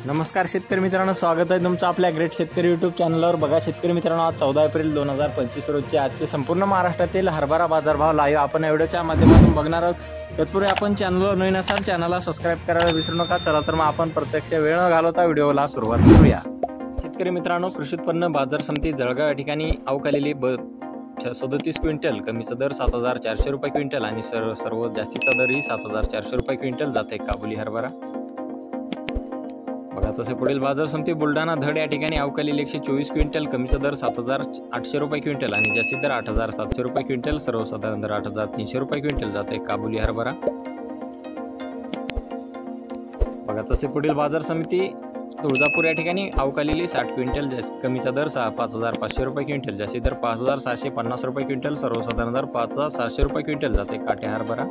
नमस्कार शेतकरी मित्रांनो, स्वागत आहे तुमचं आपल्या ग्रेट शेतकरी यूट्यूब चॅनलवर। बघा शेतकरी मित्रांनो, आज 14 एप्रिल 2025 रोजचे आजचे संपूर्ण महाराष्ट्रातील हरभरा बाजारभाव लाईव्ह आपण व्हिडिओच्या माध्यमातून बघणार आहोत। तत्पूर्वी आपण चॅनलवर नवीन असाल चॅनलला सबस्क्राइब करायला विसरू नका। चला तर मग आपण प्रत्यक्ष वेळ न घालवता व्हिडिओला सुरुवात करूया। शेतकरी मित्रांनो, कृषी उत्पन्न बाजार समिती जळगाव या ठिकाणी अवकालेली 37 क्विंटल, कमीचा दर 7400 रुपये क्विंटल आणि सर्व जास्तीचा दरही 7400 रुपये क्विंटल जाते काबुली हरभरा। बघा तसे पुढील बाजार समिती बुलढाणा धड या ठिकाणी अवकालेली 124 क्विंटल, कमीचा दर 7800 रुपये क्विंटल आणि जास्तीत दर 8700 रुपये क्विंटल, सर्वसाधारण दर 8300 रुपये क्विंटल जाते काबुली हरभरा। बघा तसे पुढील बाजार समिती तुळजापूर या ठिकाणी अवकालेली 60 क्विंटल, कमीचा दर 5500 रुपये क्विंटल, जास्तीत दर 5750 रुपये क्विंटल, सर्वसाधारण दर 5700 रुपये क्विंटल जाते काटे हरभरा।